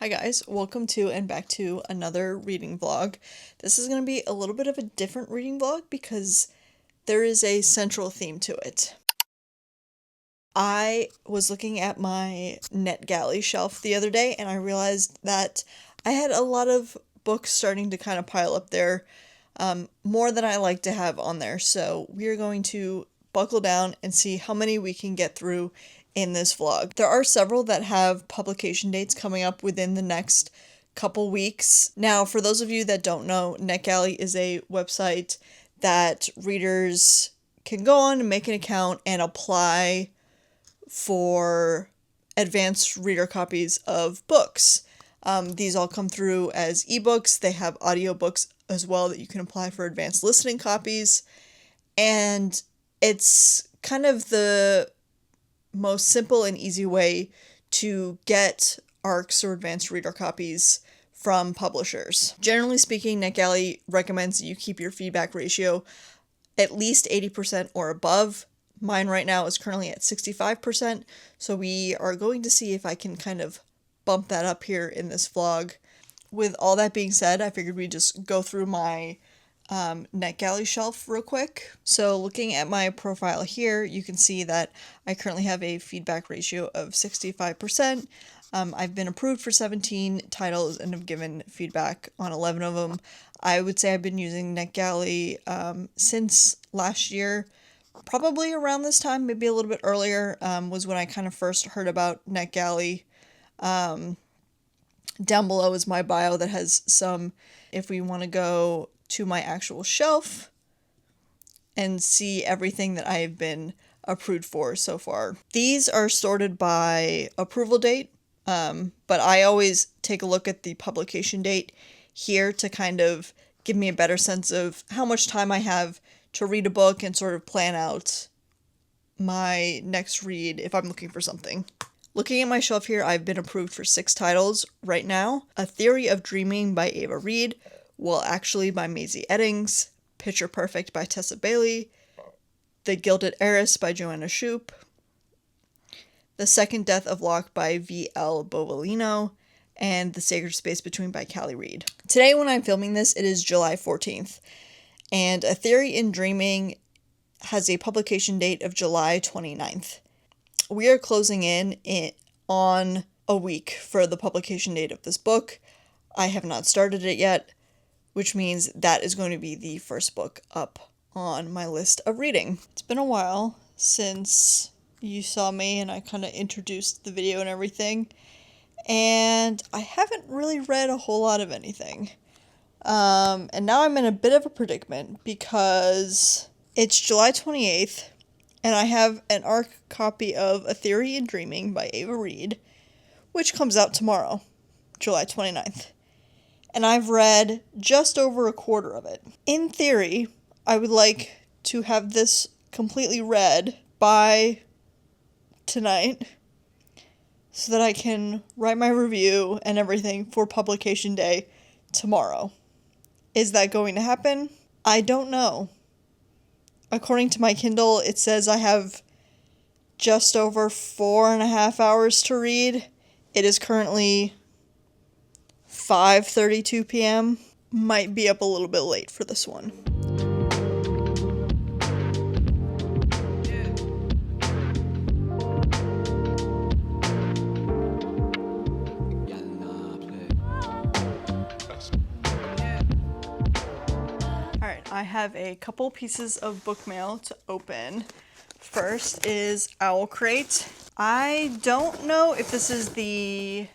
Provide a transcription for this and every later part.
Hi guys, welcome to and back to another reading vlog. This is going to be a little bit of a different reading vlog because there is a central theme to it. I was looking at my NetGalley shelf the other day and I realized that I had a lot of books starting to kind of pile up there, more than I like to have on there. So we are going to buckle down and see how many we can get through in this vlog. There are several that have publication dates coming up within the next couple weeks. Now, for those of you that don't know, NetGalley is a website that readers can go on and make an account and apply for advanced reader copies of books. These all come through as ebooks. They have audiobooks as well that you can apply for advanced listening copies. And it's kind of the most simple and easy way to get ARCs or advanced reader copies from publishers. Generally speaking, NetGalley recommends that you keep your feedback ratio at least 80% or above. Mine right now is currently at 65%, so we are going to see if I can kind of bump that up here in this vlog. With all that being said, I figured we'd just go through my NetGalley shelf real quick. So looking at my profile here, you can see that I currently have a feedback ratio of 65%. I've been approved for 17 titles and have given feedback on 11 of them. I would say I've been using NetGalley since last year, probably around this time, maybe a little bit earlier, was when I kind of first heard about NetGalley. Down below is my bio that has some, if we want to go to my actual shelf and see everything that I have been approved for so far. These are sorted by approval date, but I always take a look at the publication date here to kind of give me a better sense of how much time I have to read a book and sort of plan out my next read if I'm looking for something. Looking at my shelf here, I've been approved for 6 titles right now. A Theory of Dreaming by Ava Reed, Well Actually by Maisie Eddings, Picture Perfect by Tessa Bailey, The Gilded Heiress by Joanna Shoup, The Second Death of Locke by V.L. Bovalino, and The Sacred Space Between by Callie Reed. Today when I'm filming this, it is July 14th, and A Theory in Dreaming has a publication date of July 29th. We are closing in on a week for the publication date of this book. I have not started it yet, which means that is going to be the first book up on my list of reading. It's been a while since you saw me and I kind of introduced the video and everything, and I haven't really read a whole lot of anything. And now I'm in a bit of a predicament because it's July 28th, and I have an ARC copy of A Theory in Dreaming by Ava Reed, which comes out tomorrow, July 29th. And I've read just over a quarter of it. In theory, I would like to have this completely read by tonight so that I can write my review and everything for publication day tomorrow. Is that going to happen? I don't know. According to my Kindle, it says I have just over 4.5 hours to read. It is currently 5:32 p.m. Might be up a little bit late for this one. Alright, I have a couple pieces of book mail to open. First is Owl Crate. I don't know if this is the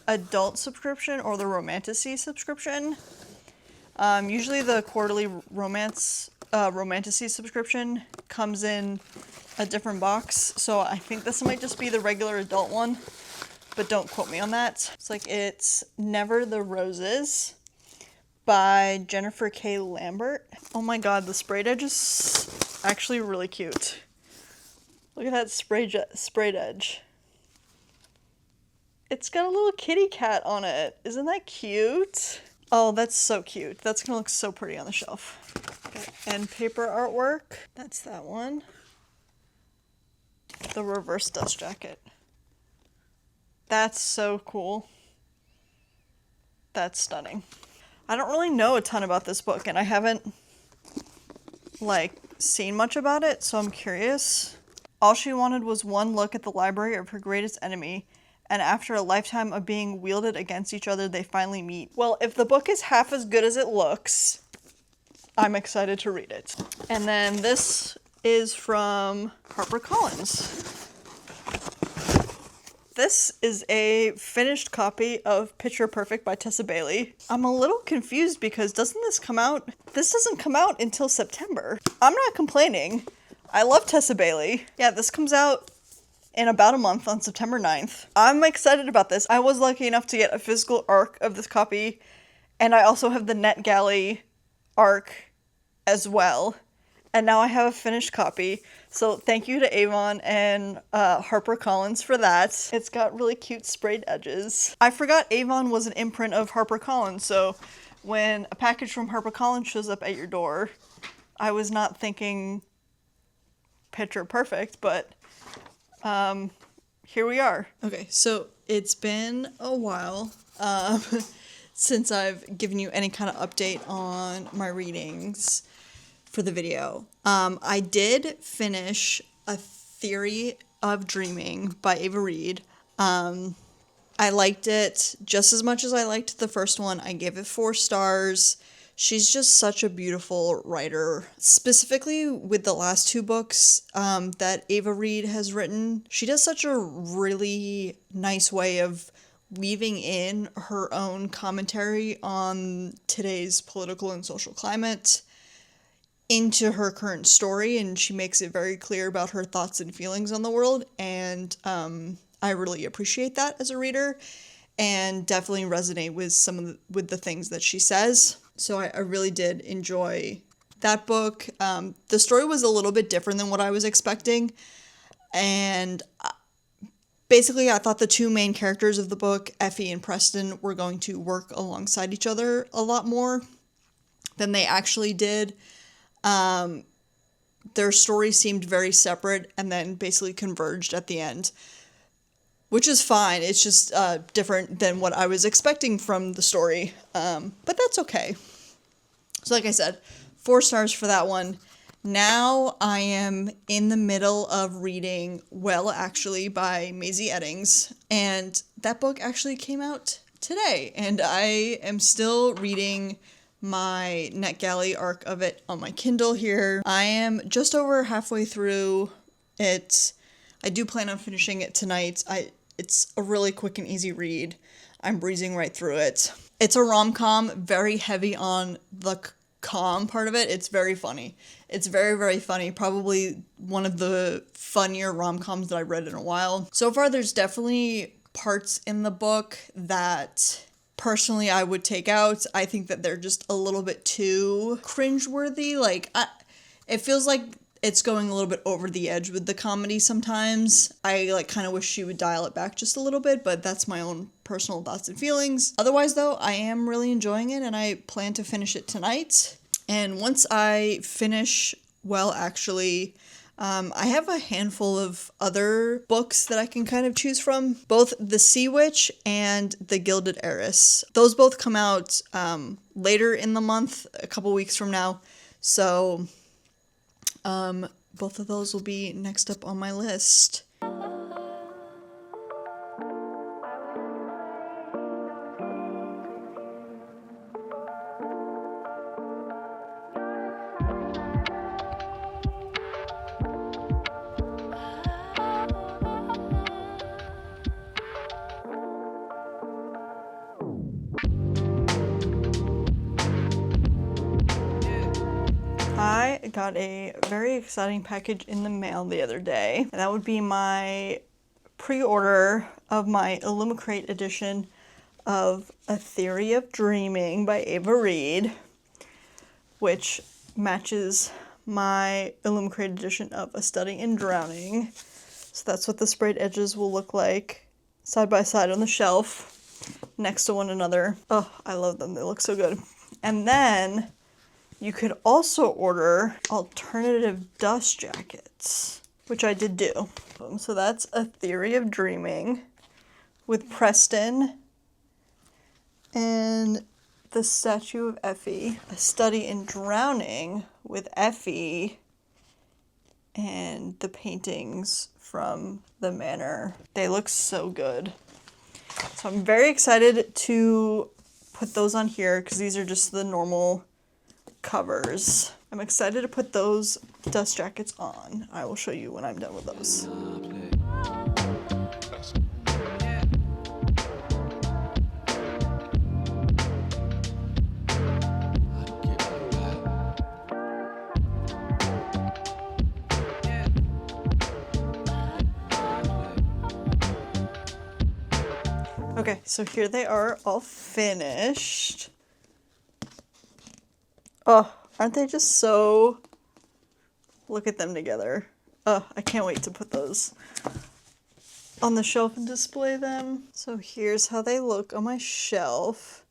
adult subscription or the romantasy subscription. Usually the quarterly romantasy subscription comes in a different box, so I think this might just be the regular adult one, but don't quote me on that. It's Never the Roses by Jennifer K. Lambert. Oh my god, the sprayed edge is actually really cute. Look at that sprayed edge. It's got a little kitty cat on it. Isn't that cute? Oh, that's so cute. That's gonna look so pretty on the shelf. Okay, and paper artwork. That's that one. The reverse dust jacket. That's so cool. That's stunning. I don't really know a ton about this book, and I haven't, like, seen much about it, so I'm curious. All she wanted was one look at the library of her greatest enemy, and after a lifetime of being wielded against each other, they finally meet. Well, if the book is half as good as it looks, I'm excited to read it. And then this is from HarperCollins. This is a finished copy of Picture Perfect by Tessa Bailey. I'm a little confused because doesn't this come out? This doesn't come out until September. I'm not complaining. I love Tessa Bailey. Yeah, this comes out in about a month on September 9th. I'm excited about this. I was lucky enough to get a physical ARC of this copy, and I also have the NetGalley ARC as well. And now I have a finished copy. So thank you to Avon and HarperCollins for that. It's got really cute sprayed edges. I forgot Avon was an imprint of HarperCollins, so when a package from HarperCollins shows up at your door, I was not thinking Picture Perfect, but here we are. Okay, so it's been a while since I've given you any kind of update on my readings for the video. I did finish A Theory of Dreaming by Ava Reid. I liked it just as much as I liked the first one. I gave it 4 stars. She's just such a beautiful writer. Specifically with the last 2 books that Ava Reid has written, she does such a really nice way of weaving in her own commentary on today's political and social climate into her current story, and she makes it very clear about her thoughts and feelings on the world, and I really appreciate that as a reader, and definitely resonate with the things that she says. So I really did enjoy that book. The story was a little bit different than what I was expecting, and basically I thought the 2 main characters of the book, Effie and Preston, were going to work alongside each other a lot more than they actually did. Their stories seemed very separate and then basically converged at the end, which is fine. It's just different than what I was expecting from the story, but that's okay. So like I said, 4 stars for that one. Now I am in the middle of reading Well, Actually by Maisie Eddings, and that book actually came out today, and I am still reading my NetGalley ARC of it on my Kindle here. I am just over halfway through it. I do plan on finishing it tonight. It's a really quick and easy read. I'm breezing right through it. It's a rom-com, very heavy on the com part of it. It's very funny. It's very, very funny. Probably one of the funnier rom-coms that I've read in a while. So far, there's definitely parts in the book that personally I would take out. I think that they're just a little bit too cringeworthy. It feels like it's going a little bit over the edge with the comedy sometimes. I kind of wish she would dial it back just a little bit, but that's my own personal thoughts and feelings. Otherwise though, I am really enjoying it, and I plan to finish it tonight. And once I finish Well, Actually, I have a handful of other books that I can kind of choose from. Both The Sea Witch and The Gilded Heiress. Those both come out later in the month, a couple weeks from now. So both of those will be next up on my list. I got a very exciting package in the mail the other day, and that would be my pre-order of my Illumicrate edition of A Theory of Dreaming by Ava Reid, which matches my Illumicrate edition of A Study in Drowning. So that's what the sprayed edges will look like side by side on the shelf next to one another. Oh, I love them. They look so good. And then you could also order alternative dust jackets, which I did do. So that's A Theory of Dreaming with Preston And The Statue of Effie, A Study in Drowning with Effie, and the paintings from the manor. They look so good. So I'm very excited to put those on here because these are just the normal covers. I'm excited to put those dust jackets on. I will show you when I'm done with those. Okay, so here they are all finished. Oh, aren't they just so... Look at them together. Oh, I can't wait to put those on the shelf and display them. So here's how they look on my shelf.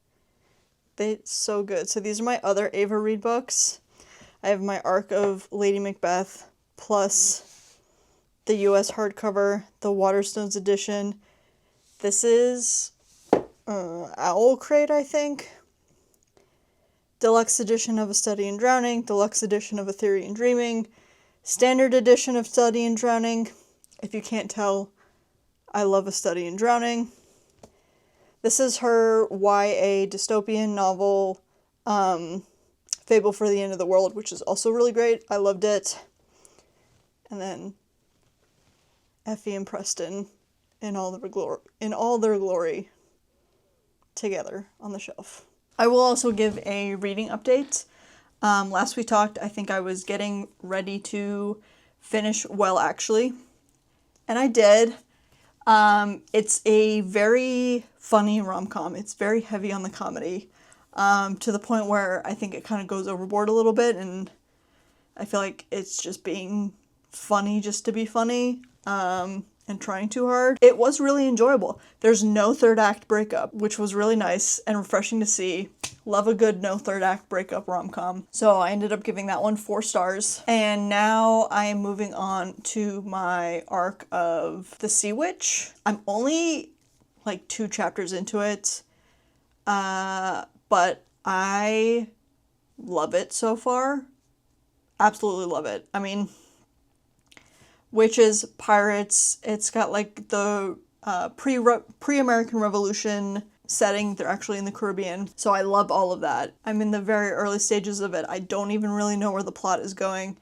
They're so good. So these are my other Ava Reid books. I have my Arc of Lady Macbeth, plus the US hardcover, the Waterstones edition. This is Owl Crate, I think. Deluxe edition of A Study in Drowning, deluxe edition of A Theory in Dreaming, standard edition of Study in Drowning. If you can't tell, I love A Study in Drowning. This is her YA dystopian novel, Fable for the End of the World, which is also really great. I loved it. And then Effie and Preston in all their glory together on the shelf. I will also give a reading update. Last we talked, I think I was getting ready to finish Well Actually, and I did. It's a very funny rom-com. It's very heavy on the comedy, to the point where I think it kind of goes overboard a little bit, and I feel like it's just being funny just to be funny. And trying too hard. It was really enjoyable. There's no third act breakup, which was really nice and refreshing to see. Love a good no third act breakup rom-com. So I ended up giving that one 4 stars. And now I am moving on to my arc of The Sea Witch. I'm only like 2 chapters into it, but I love it so far. Absolutely love it. I mean, witches, pirates, it's got like the pre-American Revolution setting. They're actually in the Caribbean, so I love all of that. I'm in the very early stages of it. I don't even really know where the plot is going.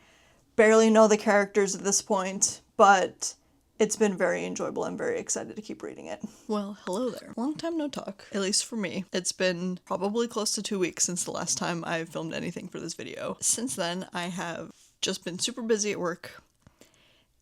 Barely know the characters at this point, but it's been very enjoyable. I'm very excited to keep reading it. Well, hello there. Long time no talk, at least for me. It's been probably close to 2 weeks since the last time I filmed anything for this video. Since then, I have just been super busy at work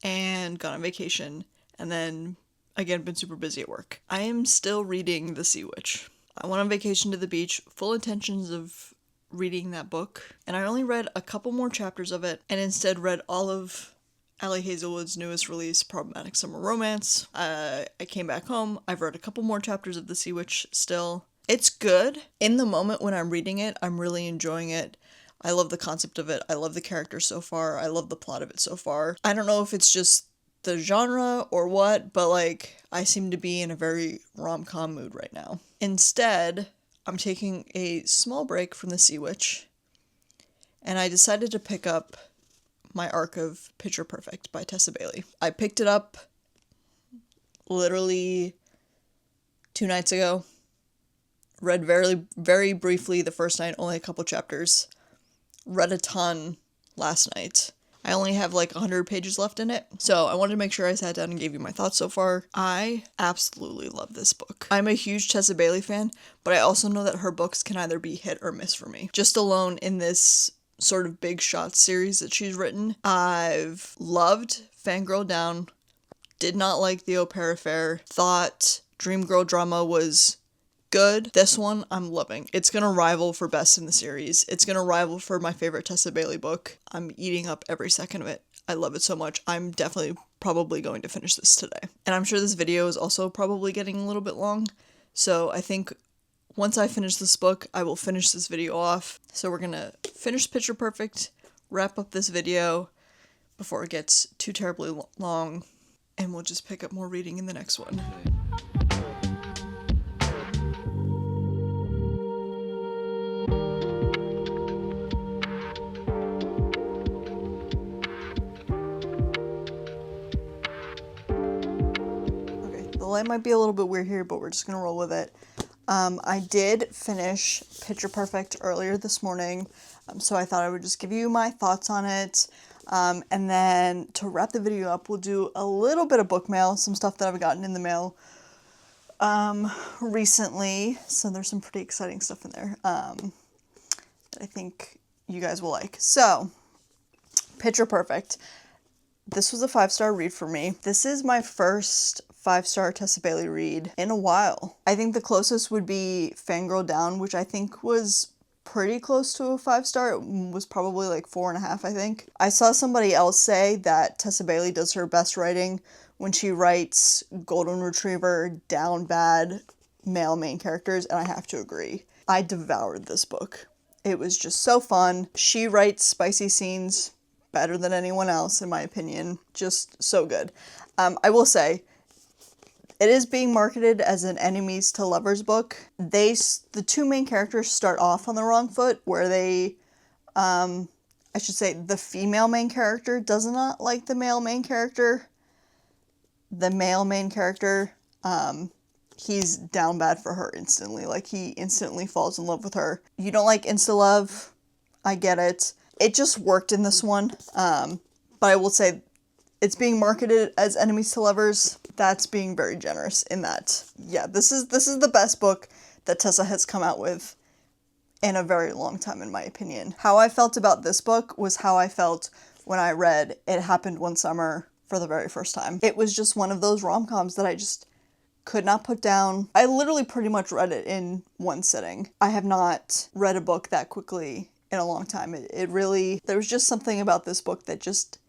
and gone on vacation, and then again been super busy at work. I am still reading The Sea Witch. I went on vacation to the beach, full intentions of reading that book, and I only read a couple more chapters of it, and instead read all of Ali Hazelwood's newest release, Problematic Summer Romance. I came back home, I've read a couple more chapters of The Sea Witch still. It's good. In the moment when I'm reading it, I'm really enjoying it. I love the concept of it. I love the characters so far. I love the plot of it so far. I don't know if it's just the genre or what, but like, I seem to be in a very rom-com mood right now. Instead, I'm taking a small break from The Sea Witch, and I decided to pick up my arc of Picture Perfect by Tessa Bailey. I picked it up literally 2 nights ago. Read very, very briefly the first night, only a couple chapters. Read a ton last night. I only have like 100 pages left in it, so I wanted to make sure I sat down and gave you my thoughts so far. I absolutely love this book. I'm a huge Tessa Bailey fan, but I also know that her books can either be hit or miss for me. Just alone in this sort of big shot series that she's written, I've loved Fangirl Down, did not like The Au Pair Affair, thought Dream Girl Drama was good. This one I'm loving. It's gonna rival for best in the series. It's gonna rival for my favorite Tessa Bailey book. I'm eating up every second of it. I love it so much. I'm definitely probably going to finish this today. And I'm sure this video is also probably getting a little bit long, so I think once I finish this book, I will finish this video off. So we're gonna finish Picture Perfect, wrap up this video before it gets too terribly long, and we'll just pick up more reading in the next one. light might be a little bit weird here, but we're just gonna roll with it. I did finish Picture Perfect earlier this morning, so I thought I would just give you my thoughts on it. And then to wrap the video up, we'll do a little bit of book mail, some stuff that I've gotten in the mail recently. So there's some pretty exciting stuff in there that I think you guys will like. So, Picture Perfect. This was a 5-star read for me. This is my first 5-star Tessa Bailey read in a while. I think the closest would be Fangirl Down, which I think was pretty close to a 5-star. It was probably like 4.5, I think. I saw somebody else say that Tessa Bailey does her best writing when she writes Golden Retriever, down bad male main characters, and I have to agree. I devoured this book. It was just so fun. She writes spicy scenes better than anyone else, in my opinion. Just so good. I will say, it is being marketed as an enemies to lovers book. The two main characters start off on the wrong foot, where they, I should say, the female main character does not like the male main character. The male main character, he's down bad for her instantly. Like, he instantly falls in love with her. You don't like insta-love, I get it. It just worked in this one, but I will say it's being marketed as enemies to lovers. That's being very generous in that. Yeah, this is the best book that Tessa has come out with in a very long time, in my opinion. How I felt about this book was how I felt when I read It Happened One Summer for the very first time. It was just one of those rom-coms that I just could not put down. I literally pretty much read it in one sitting. I have not read a book that quickly in a long time. It really, there was just something about this book that just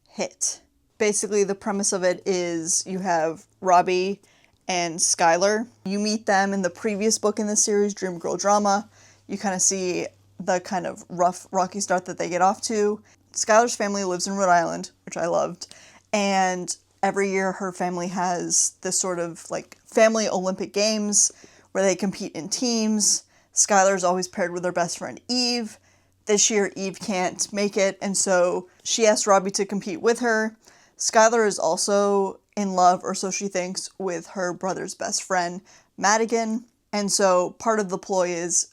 hit. Basically, the premise of it is you have Robbie and Skylar. You meet them in the previous book in this series, Dream Girl Drama. You kind of see the kind of rough, rocky start that they get off to. Skylar's family lives in Rhode Island, which I loved, and every year her family has this sort of like family Olympic Games where they compete in teams. Skylar's always paired with her best friend Eve. This year, Eve can't make it, and so she asked Robbie to compete with her. Skylar is also in love, or so she thinks, with her brother's best friend, Madigan. And so part of the ploy is,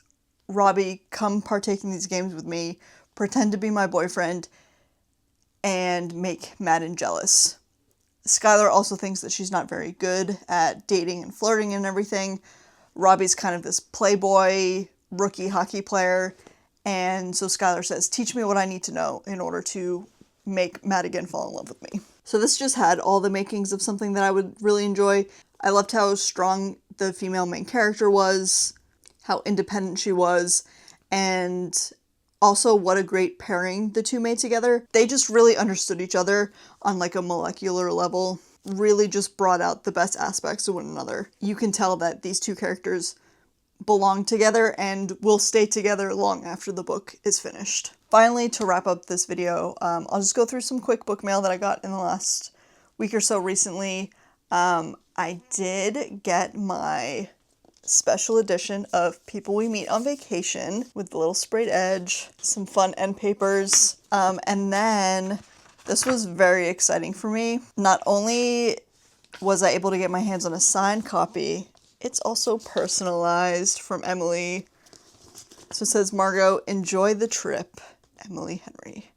Robbie, come partake in these games with me, pretend to be my boyfriend, and make Madden jealous. Skylar also thinks that she's not very good at dating and flirting and everything. Robbie's kind of this playboy, rookie hockey player. And so Skylar says, teach me what I need to know in order to make Madigan fall in love with me. So this just had all the makings of something that I would really enjoy. I loved how strong the female main character was, how independent she was, and also what a great pairing the two made together. They just really understood each other on like a molecular level, really just brought out the best aspects of one another. You can tell that these two characters belong together and will stay together long after the book is finished. Finally, to wrap up this video, I'll just go through some quick book mail that I got in the last week or so recently. I did get my special edition of People We Meet on Vacation with the little sprayed edge, some fun end papers, and then this was very exciting for me. Not only was I able to get my hands on a signed copy, it's also personalized from Emily. So it says, Margot, enjoy the trip, Emily Henry.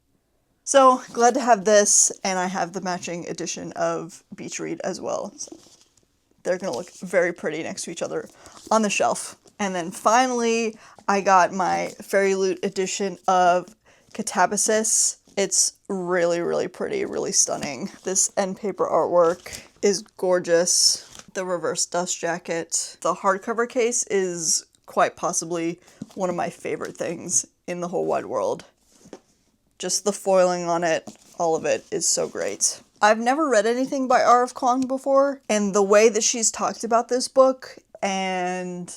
So glad to have this, and I have the matching edition of Beach Read as well. So they're going to look very pretty next to each other on the shelf. And then finally, I got my Fairy Loot edition of Catabasis. It's really, really pretty, really stunning. This end paper artwork is gorgeous. The reverse dust jacket. The hardcover case is quite possibly one of my favorite things in the whole wide world. Just the foiling on it, all of it is so great. I've never read anything by R.F. Kuang before, and the way that she's talked about this book, and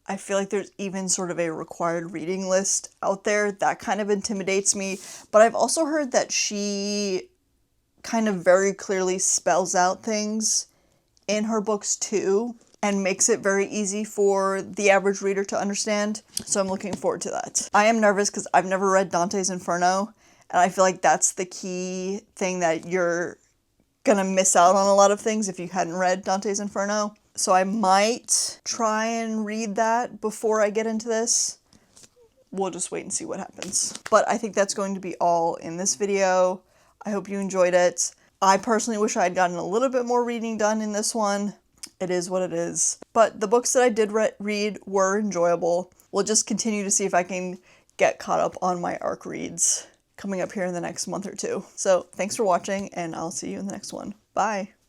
I feel like there's even sort of a required reading list out there, that kind of intimidates me. But I've also heard that she kind of very clearly spells out things in her books too, and makes it very easy for the average reader to understand. So I'm looking forward to that. I am nervous because I've never read Dante's Inferno, and I feel like that's the key thing that you're gonna miss out on a lot of things if you hadn't read Dante's Inferno. So I might try and read that before I get into this. We'll just wait and see what happens. But I think that's going to be all in this video. I hope you enjoyed it. I personally wish I had gotten a little bit more reading done in this one. It is what it is. But the books that I did read were enjoyable. We'll just continue to see if I can get caught up on my ARC reads coming up here in the next month or two. So thanks for watching, and I'll see you in the next one. Bye!